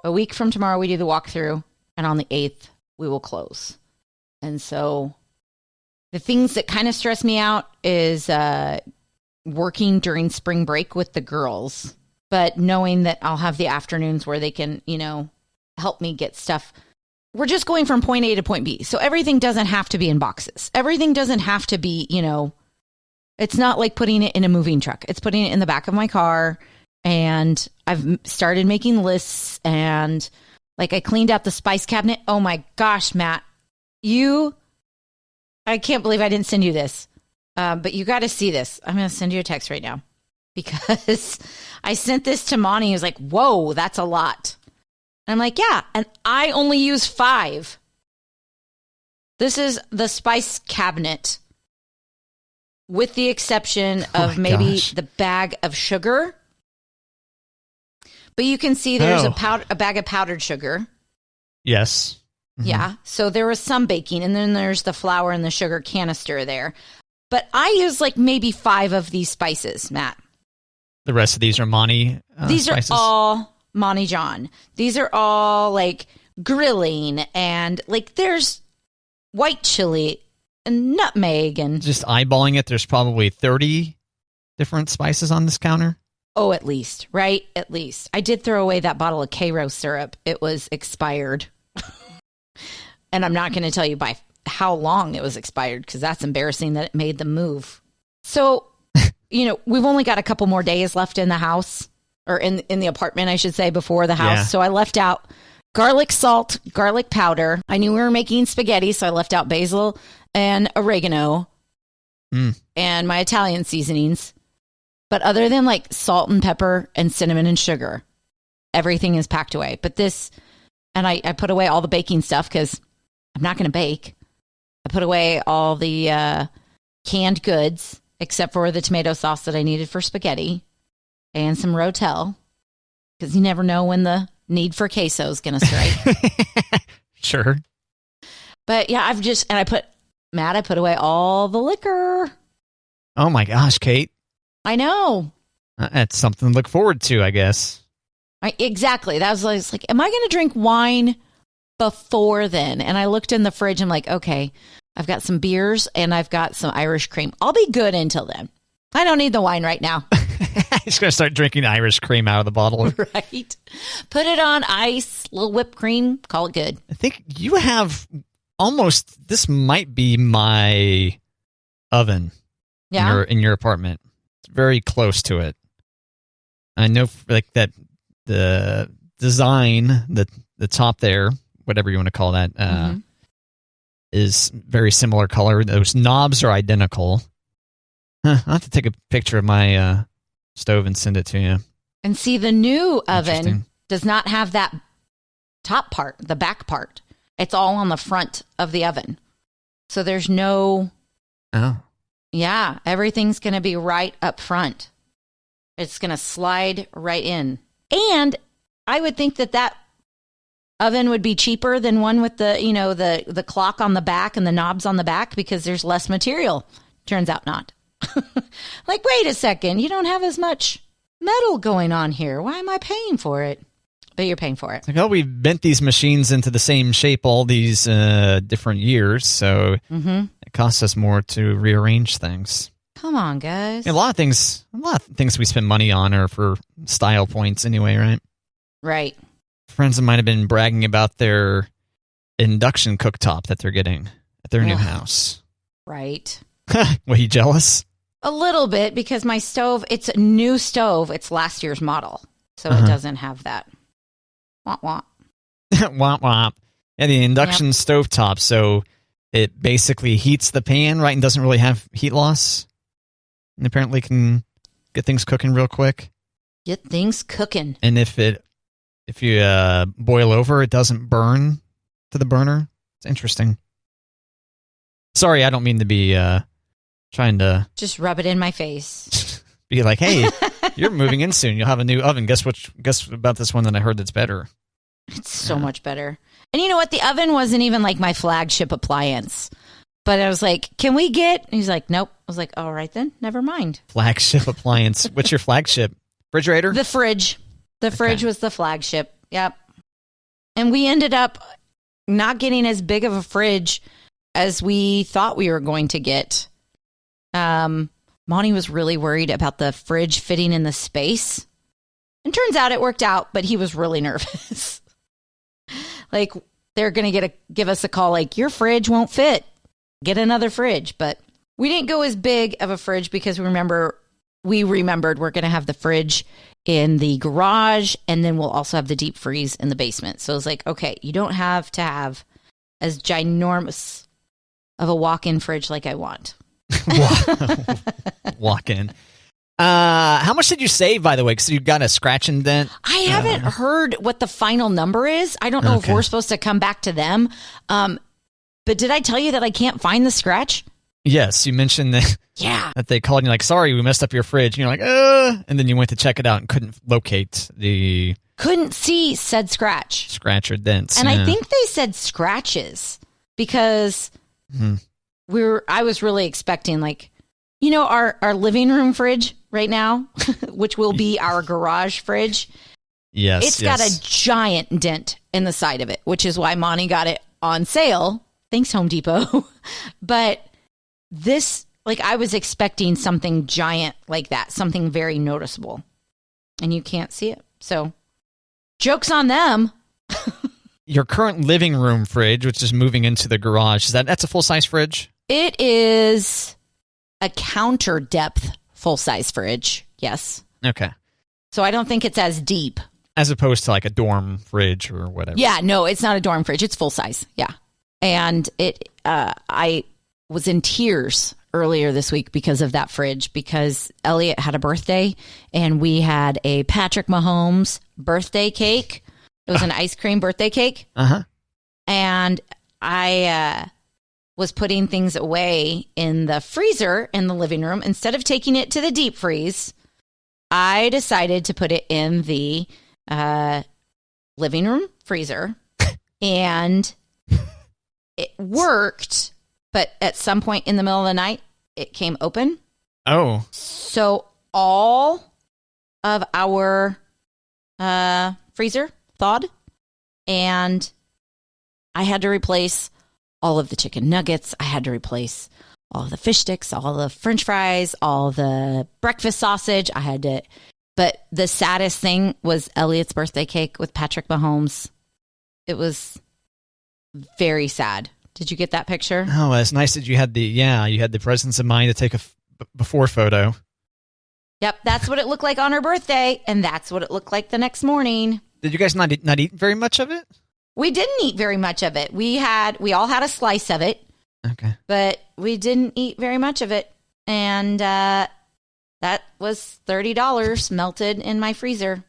A week from tomorrow, we do the walkthrough, and on the 8th, we will close. And so the things that kind of stress me out is working during spring break with the girls, but knowing that I'll have the afternoons where they can, help me get stuff. We're just going from point A to point B. So everything doesn't have to be in boxes. Everything doesn't have to be, it's not like putting it in a moving truck. It's putting it in the back of my car. And I've started making lists, and like I cleaned out the spice cabinet. Oh my gosh, Matt, I can't believe I didn't send you this. But you got to see this. I'm going to send you a text right now because I sent this to Monty. He was like, whoa, that's a lot. And I'm like, yeah. And I only use 5. This is the spice cabinet with the exception of maybe the bag of sugar. But you can see there's a bag of powdered sugar. Yes. Mm-hmm. Yeah. So there was some baking, and then there's the flour and the sugar canister there. But I use like maybe 5 of these spices, Matt. The rest of these are Monty These spices? are all Monty John. These are all like grilling, and like there's white chili and nutmeg. And just eyeballing it, there's probably 30 different spices on this counter. Oh, at least, right? At least. I did throw away that bottle of Karo syrup. It was expired. And I'm not going to tell you by how long it was expired because that's embarrassing that it made the move. So, we've only got a couple more days left in the house, or in the apartment, I should say, before the house. Yeah. So I left out garlic salt, garlic powder. I knew we were making spaghetti, so I left out basil and oregano and my Italian seasonings. But other than like salt and pepper and cinnamon and sugar, everything is packed away. But this, and I put away all the baking stuff because I'm not going to bake. I put away all the canned goods, except for the tomato sauce that I needed for spaghetti and some Rotel, because you never know when the need for queso is going to strike. Sure. But yeah, I put away all the liquor. Oh my gosh, Kate. I know. That's something to look forward to, I guess. Exactly. That was like, am I going to drink wine before then? And I looked in the fridge. I'm like, okay, I've got some beers and I've got some Irish cream. I'll be good until then. I don't need the wine right now. He's going to start drinking Irish cream out of the bottle. Right. Put it on ice, little whipped cream, call it good. I think you have this might be my oven in your apartment. It's very close to it. I know like that the design, the top there, whatever you want to call that, is very similar color. Those knobs are identical. I'll have to take a picture of my stove and send it to you. And see, the new oven does not have that top part, the back part. It's all on the front of the oven. So there's no... Oh. Yeah, everything's going to be right up front. It's going to slide right in. And I would think that oven would be cheaper than one with the clock on the back and the knobs on the back because there's less material. Turns out not. Like, wait a second, you don't have as much metal going on here. Why am I paying for it? But you're paying for it. Like, we've bent these machines into the same shape all these different years, so it costs us more to rearrange things. Come on, guys. A lot of things we spend money on are for style points anyway, right? Right. Friends of mine have been bragging about their induction cooktop that they're getting at their new house. Right. Were you jealous? A little bit, because my stove, it's a new stove. It's last year's model, so it doesn't have that. Womp womp. Womp womp. Yeah, the induction stovetop, so it basically heats the pan, right, and doesn't really have heat loss. And apparently can get things cooking real quick. Get things cooking. And if you boil over, it doesn't burn to the burner. It's interesting. Sorry, I don't mean to be trying to... Just rub it in my face. Be like, hey, you're moving in soon. You'll have a new oven. Guess about this one that I heard that's better. It's so much better. And you know what? The oven wasn't even like my flagship appliance. But I was like, can we get... And he's like, nope. I was like, all right then. Never mind. Flagship appliance. What's your flagship? Refrigerator? The fridge. The fridge was the flagship. Yep. And we ended up not getting as big of a fridge as we thought we were going to get. Monty was really worried about the fridge fitting in the space. And turns out it worked out, but he was really nervous. Like, they're going to give us a call like, your fridge won't fit. Get another fridge. But we didn't go as big of a fridge because we remembered we're going to have the fridge in the garage, and then we'll also have the deep freeze in the basement. So it's like, okay, you don't have to have as ginormous of a walk-in fridge like I want. Walk-in. How much did you save, by the way? Because you got a scratch and dent. I haven't heard what the final number is. I don't know if we're supposed to come back to them. But did I tell you that I can't find the scratch? Yes, you mentioned that. Yeah. That they called and you're like, sorry, we messed up your fridge. And you're like, and then you went to check it out and couldn't locate the... Couldn't see said scratch. Scratch or dents. And I think they said scratches because I was really expecting, like, you know, our living room fridge right now, which will be our garage fridge. Yes. It's got a giant dent in the side of it, which is why Monty got it on sale. Thanks, Home Depot. But this, like, I was expecting something giant like that, something very noticeable. And you can't see it. So, joke's on them. Your current living room fridge, which is moving into the garage, that's a full-size fridge? It is a counter depth full-size fridge. Yes. Okay. So I don't think it's as deep. As opposed to like a dorm fridge or whatever. Yeah, no, it's not a dorm fridge. It's full-size. Yeah. And I was in tears earlier this week because of that fridge, because Elliot had a birthday and we had a Patrick Mahomes birthday cake. It was an ice cream birthday cake. Uh-huh. And I was putting things away in the freezer in the living room. Instead of taking it to the deep freeze, I decided to put it in the living room freezer. And it worked, but at some point in the middle of the night, it came open. Oh. So all of our freezer thawed, and I had to replace all of the chicken nuggets. I had to replace all of the fish sticks, all the French fries, all the breakfast sausage. But the saddest thing was Elliot's birthday cake with Patrick Mahomes. It was very sad. Did you get that picture? Oh, it's nice that you had the presence of mind to take a before photo. Yep, that's what it looked like on her birthday, and that's what it looked like the next morning. Did you guys not eat very much of it? We didn't eat very much of it. We all had a slice of it. Okay. But we didn't eat very much of it. And that was $30 melted in my freezer.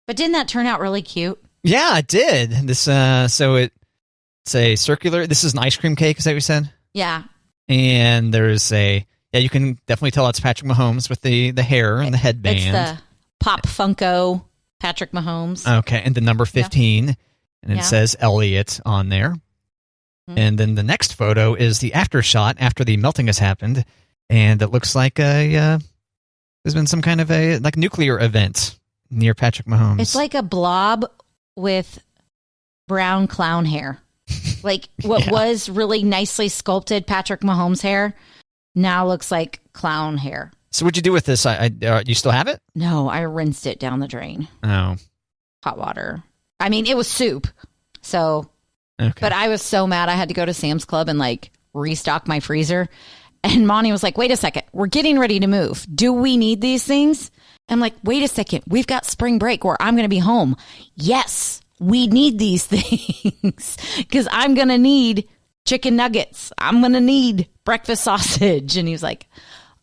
But didn't that turn out really cute? Yeah, it did. This so it's a circular, this is an ice cream cake, is that what you said? Yeah. And there's you can definitely tell it's Patrick Mahomes with the hair and the headband. It's the Pop Funko Patrick Mahomes. Okay, and the number 15. Yeah. And it says Elliot on there. Mm-hmm. And then the next photo is the after shot after the melting has happened. And it looks like there's been some kind of a nuclear event near Patrick Mahomes. It's like a blob with brown clown hair. Like what was really nicely sculpted Patrick Mahomes hair now looks like clown hair. So what'd you do with this? You still have it? No, I rinsed it down the drain. Oh. Hot water. I mean, it was soup. So, okay. But I was so mad I had to go to Sam's Club and restock my freezer. And Monty was like, wait a second, we're getting ready to move. Do we need these things? I'm like, wait a second, we've got spring break where I'm going to be home. Yes, we need these things because I'm going to need chicken nuggets. I'm going to need breakfast sausage. And he was like,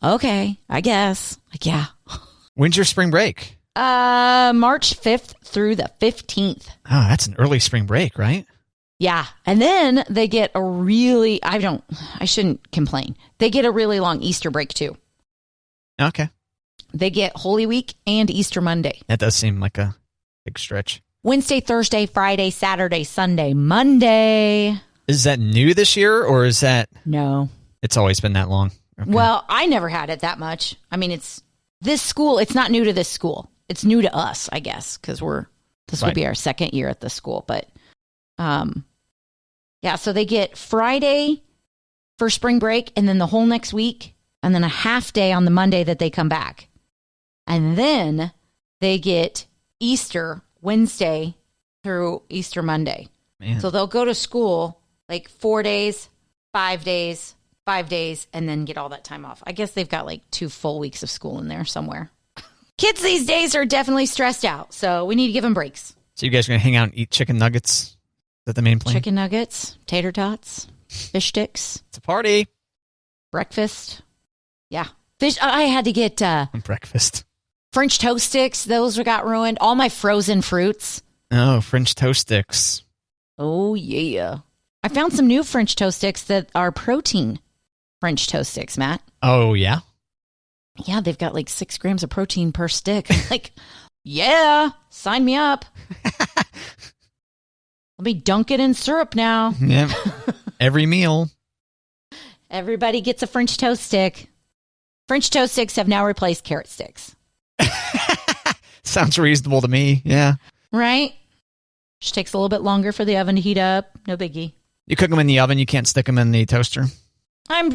okay, I guess. Like, yeah. When's your spring break? March 5th through the 15th. Oh, that's an early spring break, right? Yeah. And then they get a really, I shouldn't complain. They get a really long Easter break too. Okay. They get Holy Week and Easter Monday. That does seem like a big stretch. Wednesday, Thursday, Friday, Saturday, Sunday, Monday. Is that new this year or is that? No. It's always been that long. Okay. Well, I never had it that much. I mean, it's this school. It's not new to this school. it's new to us, I guess, because this will be our second year at the school. But yeah, so they get Friday for spring break, and then the whole next week, and then a half day on the Monday that they come back. And then they get Easter Wednesday through Easter Monday. Man. So they'll go to school like 4 days, 5 days, 5 days, and then get all that time off. I guess they've got like 2 full weeks of school in there somewhere. Kids these days are definitely stressed out, so we need to give them breaks. So you guys are going to hang out and eat chicken nuggets? Is that the main plan? Chicken nuggets, tater tots, fish sticks. It's a party. Breakfast. Yeah. Fish. I had to get breakfast. French toast sticks. Those got ruined. All my frozen fruits. Oh, French toast sticks. Oh, yeah. I found some new French toast sticks that are protein French toast sticks, Matt. Oh, yeah? Yeah, they've got like 6 grams of protein per stick. I'm like, yeah, sign me up. Let me dunk it in syrup now. Yeah. Every meal. Everybody gets a French toast stick. French toast sticks have now replaced carrot sticks. Sounds reasonable to me, yeah. Right? Just takes a little bit longer for the oven to heat up. No biggie. You cook them in the oven, you can't stick them in the toaster? In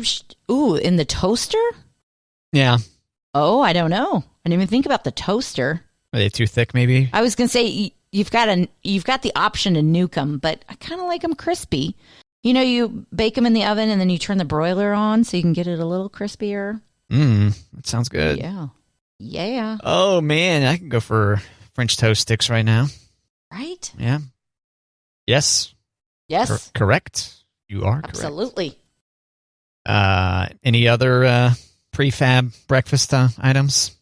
the toaster? Yeah. Oh, I don't know. I didn't even think about the toaster. Are they too thick, maybe? I was going to say, you've got the option to nuke them, but I kind of like them crispy. You know, you bake them in the oven and then you turn the broiler on so you can get it a little crispier. That sounds good. Yeah. Yeah. Oh, man, I can go for French toast sticks right now. Right? Yeah. Yes. Yes. Correct. You are correct. Absolutely. Any other prefab breakfast items?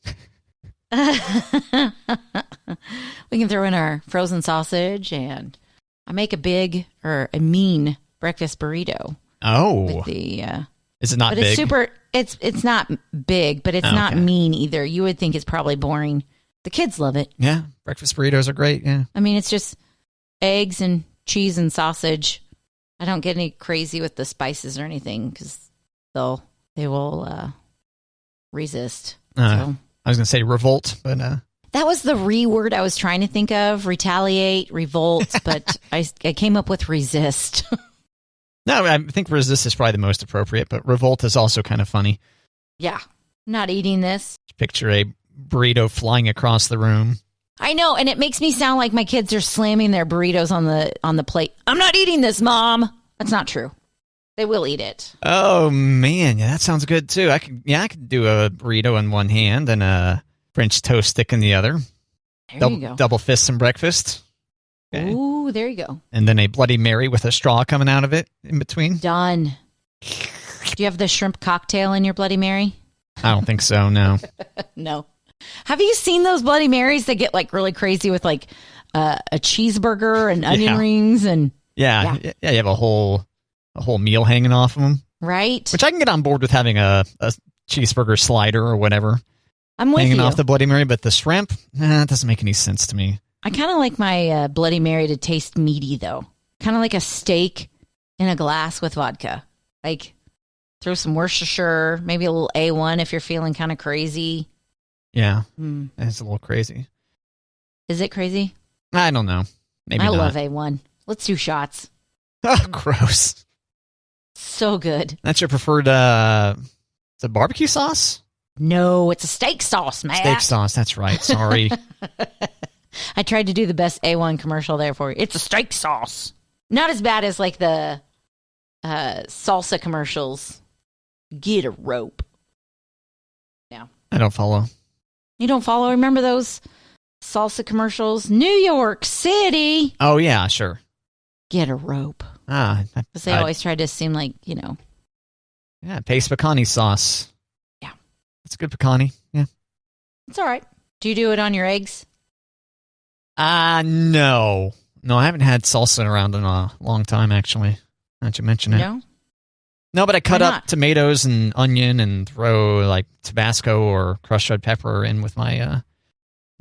We can throw in our frozen sausage, and I make a mean breakfast burrito. Oh. With the, is it not big? It's not big, but it's not mean either. You would think it's probably boring. The kids love it. Yeah. Breakfast burritos are great. Yeah. I mean, it's just eggs and cheese and sausage. I don't get any crazy with the spices or anything because they will resist. So. I was going to say revolt, but... That was the word I was trying to think of. Retaliate, revolt, but I came up with resist. No, I think resist is probably the most appropriate, but revolt is also kind of funny. Yeah. Not eating this. Picture a burrito flying across the room. I know, and it makes me sound like my kids are slamming their burritos on the plate. I'm not eating this, Mom. That's not true. They will eat it. Oh, man. Yeah, that sounds good, too. I could do a burrito in one hand and a French toast stick in the other. There you go. Double fist some breakfast. Okay. Ooh, there you go. And then a Bloody Mary with a straw coming out of it in between. Done. Do you have the shrimp cocktail in your Bloody Mary? I don't think so, no. No. Have you seen those Bloody Marys that get like really crazy with like a cheeseburger and onion rings and yeah, you have a whole meal hanging off of them, right? Which I can get on board with having a cheeseburger slider or whatever. I'm with hanging you. Off the Bloody Mary, but the shrimp, it doesn't make any sense to me. I kind of like my Bloody Mary to taste meaty though, kind of like a steak in a glass with vodka. Like throw some Worcestershire, maybe a little A1 if you're feeling kind of crazy. Yeah, It's a little crazy. Is it crazy? I don't know. Maybe I not. love A1. Let's do shots. Oh, gross. So good. That's your preferred, is it barbecue sauce? No, it's a steak sauce, man. Steak sauce, that's right. Sorry. I tried to do the best A1 commercial there for you. It's a steak sauce. Not as bad as like the salsa commercials. Get a rope. Yeah. I don't follow. You don't follow? Remember those salsa commercials? New York City. Oh, yeah, sure. Get a rope. Because they always try to seem like, Yeah, paste pecani sauce. Yeah. It's good pecani. Yeah. It's all right. Do you do it on your eggs? No. No, I haven't had salsa around in a long time, actually. Now that you mention it. No? No, but I cut up tomatoes and onion and throw like Tabasco or crushed red pepper in with my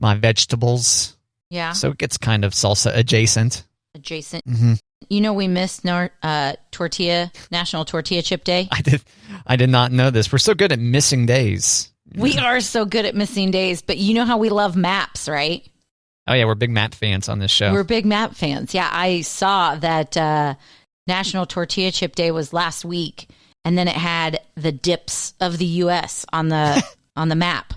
my vegetables. Yeah. So it gets kind of salsa adjacent. Mm-hmm. We missed National Tortilla Chip Day. I did not know this. We're so good at missing days. We are so good at missing days, but you know how we love maps, right? Oh, yeah, we're big map fans on this show. We're big map fans. Yeah, I saw that National Tortilla Chip Day was last week, and then it had the dips of the U.S. on the on the map.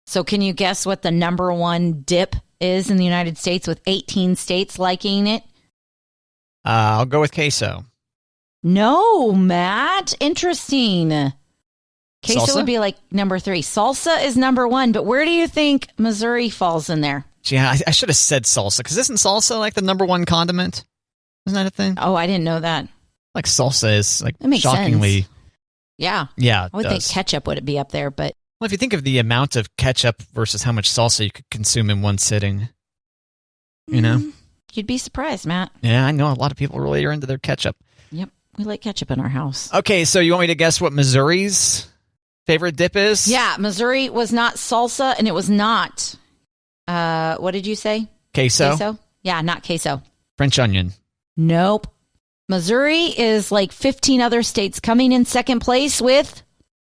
So can you guess what the number one dip is in the United States with 18 states liking it? I'll go with queso. No, Matt. Interesting. Queso Salsa? would be like number 3. Salsa is number 1, but where do you think Missouri falls in there? Yeah, I should have said salsa, because isn't salsa like the number one condiment? Isn't that a thing? Oh, I didn't know that. Like salsa is like That makes shockingly. sense. Yeah. Yeah, I would think ketchup would be up there, but. Well, if you think of the amount of ketchup versus how much salsa you could consume in one sitting, you know? You'd be surprised, Matt. Yeah, I know a lot of people really are into their ketchup. Yep, we like ketchup in our house. Okay, so you want me to guess what Missouri's favorite dip is? Yeah, Missouri was not salsa, and it was not, what did you say? Queso? Yeah, not queso. French onion. Nope. Missouri is like 15 other states coming in second place with,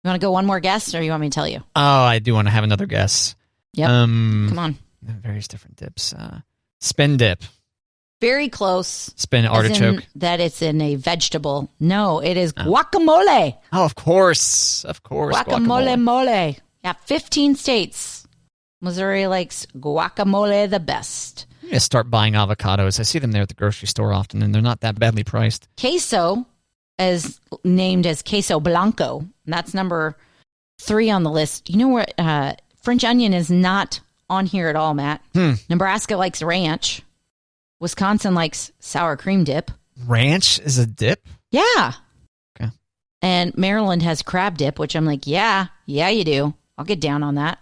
you want to go one more guess, or you want me to tell you? Oh, I do want to have another guess. Yep. Come on. Various different dips. Spin dip. Very close. Spin artichoke. That it's in a vegetable. No, it is guacamole. Oh, of course. Of course. Guacamole mole. Yeah, 15 states. Missouri likes guacamole the best. I'm going to start buying avocados. I see them there at the grocery store often, and they're not that badly priced. Queso is named as queso blanco. And that's number 3 on the list. You know where French onion is not on here at all, Matt. Nebraska likes ranch. Wisconsin likes sour cream dip. Ranch is a dip? Yeah. Okay. And Maryland has crab dip, which I'm like, yeah, you do. I'll get down on that.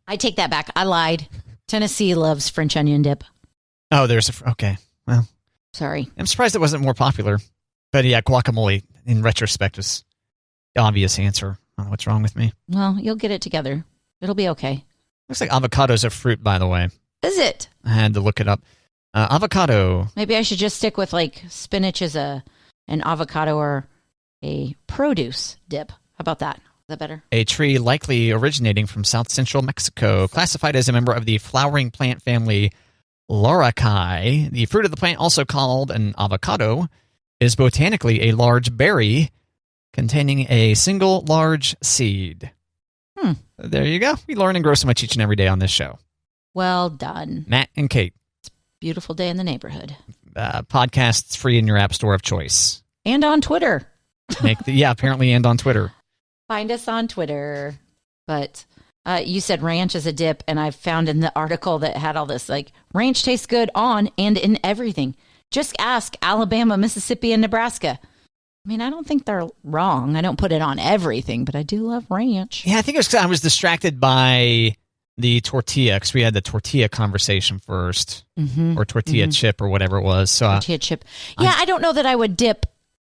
I take that back. I lied. Tennessee loves French onion dip. Oh, okay. Well, sorry. I'm surprised it wasn't more popular. But yeah, guacamole, in retrospect, was the obvious answer. I don't know what's wrong with me. Well, you'll get it together. It'll be okay. Looks like avocado's a fruit, by the way. Is it? I had to look it up. Avocado. Maybe I should just stick with like spinach as an avocado or a produce dip. How about that? Is that better? A tree likely originating from south central Mexico, classified as a member of the flowering plant family Lauricae. The fruit of the plant, also called an avocado, is botanically a large berry containing a single large seed. There you go. We learn and grow so much each and every day on this show. Well done. Matt and Kate. Beautiful day in the neighborhood. Podcasts free in your app store of choice. And on Twitter. Apparently, and on Twitter. Find us on Twitter. But you said ranch is a dip, and I found in the article that had all this, like, ranch tastes good on and in everything. Just ask Alabama, Mississippi, and Nebraska. I mean, I don't think they're wrong. I don't put it on everything, but I do love ranch. Yeah, I think it was 'cause I was distracted by the tortilla, because we had the tortilla conversation first, or tortilla chip or whatever it was. So tortilla chip. Yeah, I don't know that I would dip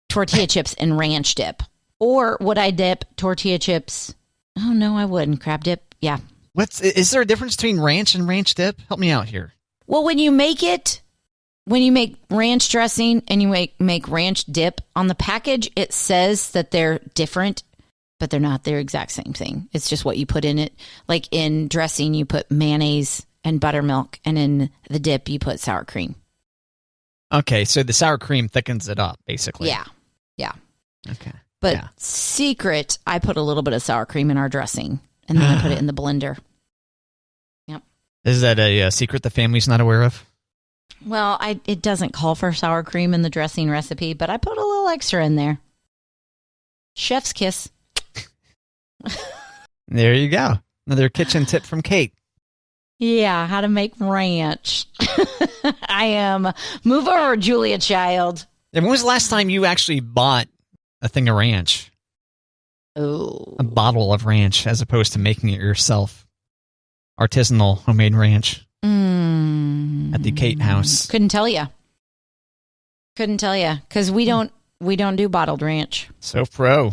tortilla chips in ranch dip. Or would I dip tortilla chips? Oh, no, I wouldn't. Crab dip, yeah. Is there a difference between ranch and ranch dip? Help me out here. Well, when you make ranch dressing and you make ranch dip, on the package, it says that they're different, but they're not. They're exact same thing. It's just what you put in it. Like in dressing, you put mayonnaise and buttermilk, and in the dip, you put sour cream. Okay, so the sour cream thickens it up, basically. Yeah. Okay. But secret, I put a little bit of sour cream in our dressing, and then I put it in the blender. Yep. Is that a secret the family's not aware of? Well, it doesn't call for sour cream in the dressing recipe, but I put a little extra in there. Chef's kiss. There you go. Another kitchen tip from Kate. Yeah, how to make ranch. I am. Move over, Julia Child. And when was the last time you actually bought a thing of ranch? Oh. A bottle of ranch, as opposed to making it yourself. Artisanal homemade ranch. At the Kate house. Couldn't tell you. Because we don't do bottled ranch. So pro.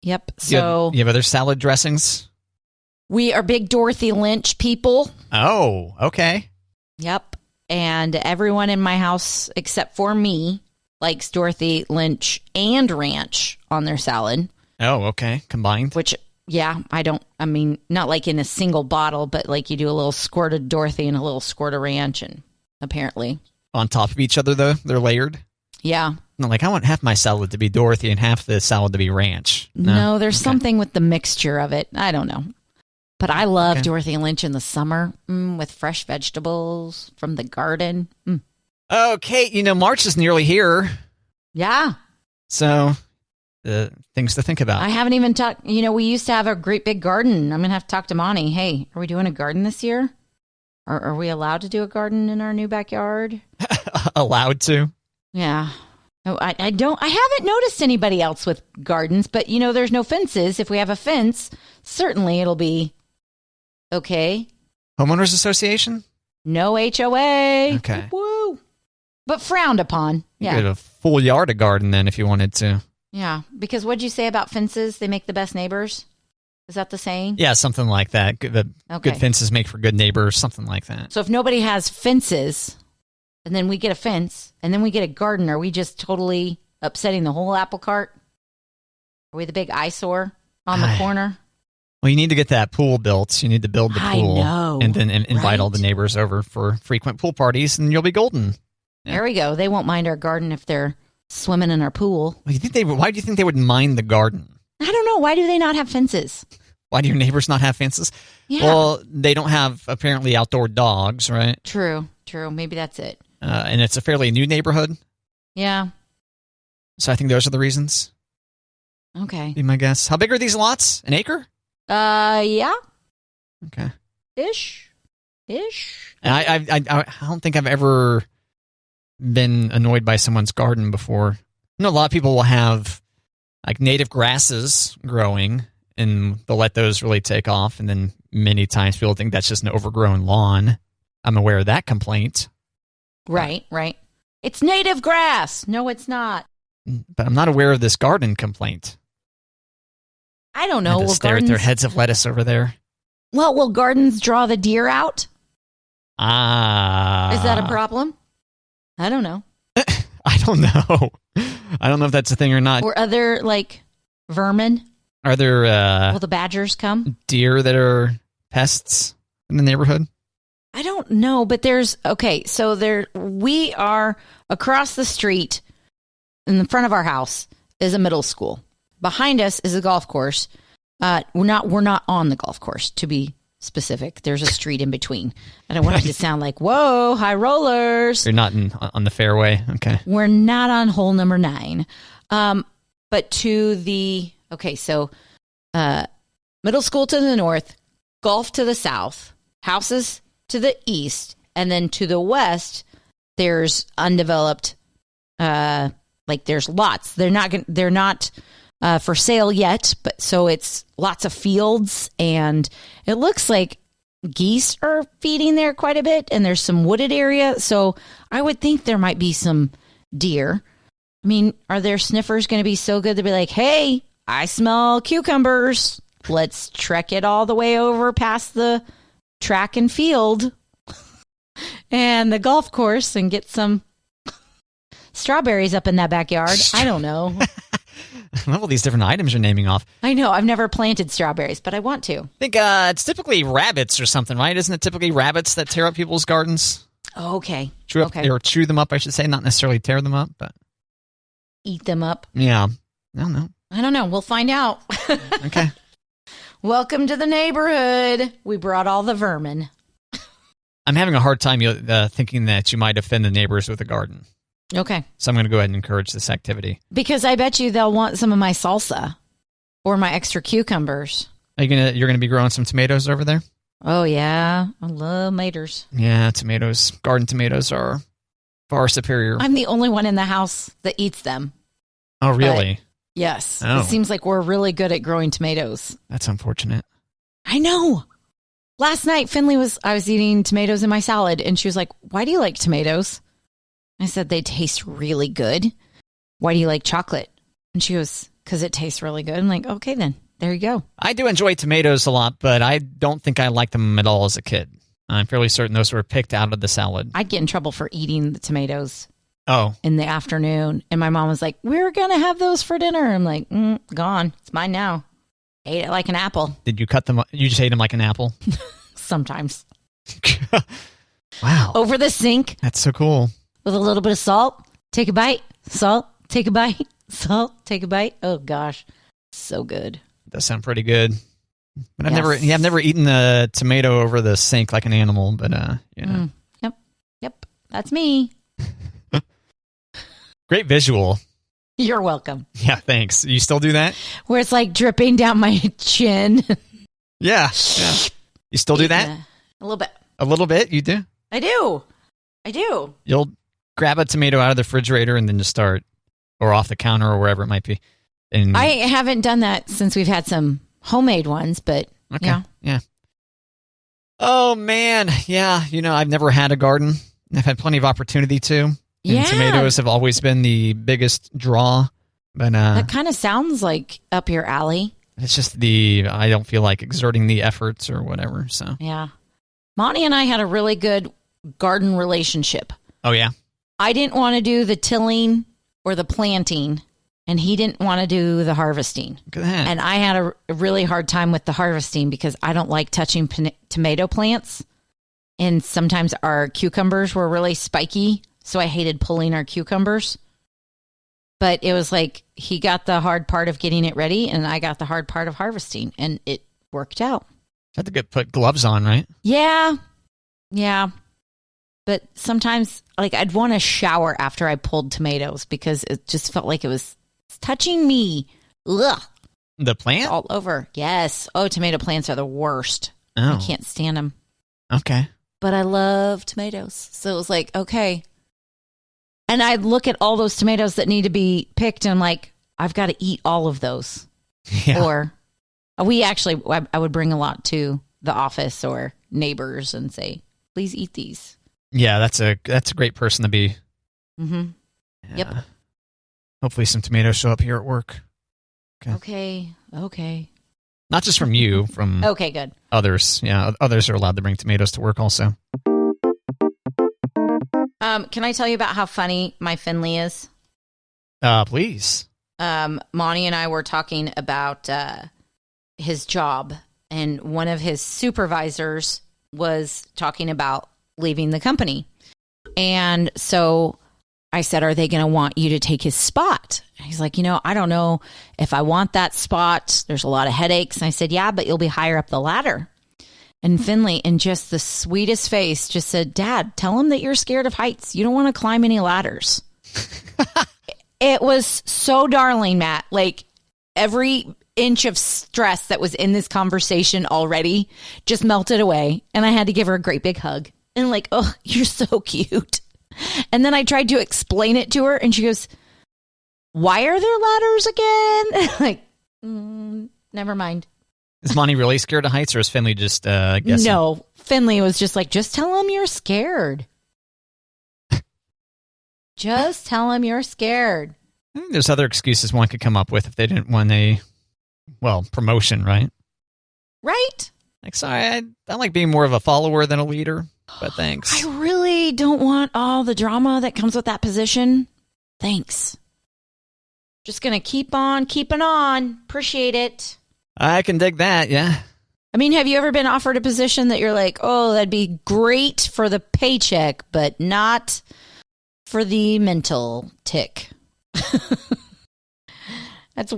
Yep. So you have other salad dressings? We are big Dorothy Lynch people. Oh, okay. Yep. And everyone in my house, except for me, likes Dorothy Lynch and ranch on their salad. Oh, okay. Combined? Which Yeah, not like in a single bottle, but like you do a little squirt of Dorothy and a little squirt of ranch, and apparently. On top of each other, though? They're layered? Yeah. No, like I want half my salad to be Dorothy and half the salad to be ranch. No, there's something with the mixture of it. I don't know. But I love Dorothy Lynch in the summer with fresh vegetables from the garden. Okay, March is nearly here. Yeah. So, things to think about. I haven't even talked, we used to have a great big garden. I'm going to have to talk to Monty. Hey, are we doing a garden this year? Are we allowed to do a garden in our new backyard? Allowed to? Yeah. No, I haven't noticed anybody else with gardens, but there's no fences. If we have a fence, certainly it'll be okay. Homeowners Association? No HOA. Okay. Woo. But frowned upon. You could have a full yard of garden then if you wanted to. Yeah. Because what'd you say about fences? They make the best neighbors? Is that the saying? Yeah, something like that. Good fences make for good neighbors, something like that. So if nobody has fences, and then we get a fence, and then we get a garden, are we just totally upsetting the whole apple cart? Are we the big eyesore on the corner? Well, you need to get that pool built. You need to build the pool. I know, and then invite all the neighbors over for frequent pool parties, and you'll be golden. Yeah. There we go. They won't mind our garden if they're swimming in our pool. Why do you think they would mind the garden? I don't know. Why do they not have fences? Why do your neighbors not have fences? Yeah. Well, they don't have, apparently, outdoor dogs, right? True. Maybe that's it. And it's a fairly new neighborhood. Yeah. So I think those are the reasons. Okay. Be my guess. How big are these lots? An acre? Yeah. Okay. Ish. And I don't think I've ever been annoyed by someone's garden before. A lot of people will have like native grasses growing, and they'll let those really take off. And then many times people think that's just an overgrown lawn. I'm aware of that complaint. Right. It's native grass. No, it's not. But I'm not aware of this garden complaint. I don't know. Will stare at their heads of lettuce over there. Well, will gardens draw the deer out? Is that a problem? I don't know. I don't know. I don't know if that's a thing or not. Or other, like, vermin? Are there... will the badgers come? Deer that are pests in the neighborhood? I don't know, but we are across the street in the front of our house is a middle school. Behind us is a golf course. We're not on the golf course, to be specific. There's a street in between. I don't want it to sound like, whoa, high rollers. You're not on the fairway. Okay. We're not on hole number 9. But to the, middle school to the north, golf to the south, houses to the east, and then to the west, there's undeveloped, there's lots. They're not for sale yet, but so it's lots of fields, and it looks like geese are feeding there quite a bit, and there's some wooded area. So I would think there might be some deer. I mean, are their sniffers going to be so good to be like, hey, I smell cucumbers. Let's trek it all the way over past the track and field and the golf course and get some strawberries up in that backyard. I don't know. I love all these different items you're naming off. I know. I've never planted strawberries, but I want to. I think it's typically rabbits or something, right? Isn't it typically rabbits that tear up people's gardens? Oh, okay. Or chew them up, I should say. Not necessarily tear them up, but... Eat them up? Yeah. I don't know. We'll find out. Okay. Welcome to the neighborhood. We brought all the vermin. I'm having a hard time thinking that you might offend the neighbors with a garden. Okay. So I'm going to go ahead and encourage this activity. Because I bet you they'll want some of my salsa or my extra cucumbers. You're gonna be growing some tomatoes over there? Oh, yeah. I love tomatoes. Yeah, tomatoes. Garden tomatoes are far superior. I'm the only one in the house that eats them. Oh, really? But yes. Oh. It seems like we're really good at growing tomatoes. That's unfortunate. I know. Last night, I was eating tomatoes in my salad, and she was like, why do you like tomatoes? I said, they taste really good. Why do you like chocolate? And she goes, because it tastes really good. I'm like, okay, then. There you go. I do enjoy tomatoes a lot, but I don't think I liked them at all as a kid. I'm fairly certain those were picked out of the salad. I'd get in trouble for eating the tomatoes in the afternoon. And my mom was like, we're going to have those for dinner. I'm like, gone. It's mine now. Ate it like an apple. Did you cut them? You just ate them like an apple? Sometimes. Wow. Over the sink. That's so cool. With a little bit of salt. Take a bite. Salt. Take a bite. Salt. Take a bite. Oh, gosh. So good. Does sound pretty good. But I've never eaten a tomato over the sink like an animal, but you know. Yep. That's me. Great visual. You're welcome. Yeah, thanks. You still do that? Where it's like dripping down my chin. Yeah. You still do that? A little bit. A little bit? You do? I do. You'll grab a tomato out of the refrigerator and then just start, or off the counter or wherever it might be. And I haven't done that since we've had some homemade ones, but yeah. Oh, man. Yeah, I've never had a garden. I've had plenty of opportunity to. And tomatoes have always been the biggest draw. But that kind of sounds like up your alley. It's just I don't feel like exerting the efforts or whatever. So yeah. Monty and I had a really good garden relationship. Oh, yeah? I didn't want to do the tilling or the planting, and he didn't want to do the harvesting. Look at that. And I had a really hard time with the harvesting because I don't like touching tomato plants. And sometimes our cucumbers were really spiky, so I hated pulling our cucumbers. But it was like he got the hard part of getting it ready, and I got the hard part of harvesting, and it worked out. You have to put gloves on, right? Yeah. But sometimes, like, I'd want to shower after I pulled tomatoes because it just felt like it was touching me. Ugh. The plant? All over. Yes. Oh, tomato plants are the worst. Oh. I can't stand them. Okay. But I love tomatoes. So it was like, okay. And I'd look at all those tomatoes that need to be picked, and I'm like, I've got to eat all of those. Yeah. Or I would bring a lot to the office or neighbors and say, please eat these. Yeah, that's a great person to be. Mm-hmm. Yeah. Yep. Hopefully some tomatoes show up here at work. Okay. Not just from you, from okay, good. Others. Yeah, others are allowed to bring tomatoes to work also. Can I tell you about how funny my Finley is? Please. Monty and I were talking about his job, and one of his supervisors was talking about leaving the company. And so I said, are they going to want you to take his spot? And he's like, I don't know if I want that spot. There's a lot of headaches. And I said, yeah, but you'll be higher up the ladder. And Finley, in just the sweetest face, just said, Dad, tell him that you're scared of heights. You don't want to climb any ladders. It was so darling, Matt. Like, every inch of stress that was in this conversation already just melted away. And I had to give her a great big hug. And like, oh, you're so cute. And then I tried to explain it to her, and she goes, why are there ladders again? Like, never mind. Is Monty really scared of heights, or is Finley just guessing? No, Finley was just like, just tell him you're scared. Just tell him you're scared. I think there's other excuses one could come up with if they didn't want promotion, right? Right? Like, sorry, I like being more of a follower than a leader, but thanks. I really don't want all the drama that comes with that position. Thanks. Just going to keep on keeping on. Appreciate it. I can dig that, yeah. I mean, have you ever been offered a position that you're like, oh, that'd be great for the paycheck, but not for the mental tick? That's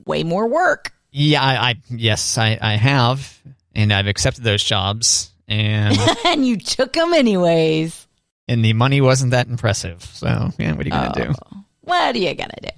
way more work. Yeah, yes, I have, and I've accepted those jobs, and and you took them anyways. And the money wasn't that impressive. So, yeah, what are you gonna do? What are you gonna do?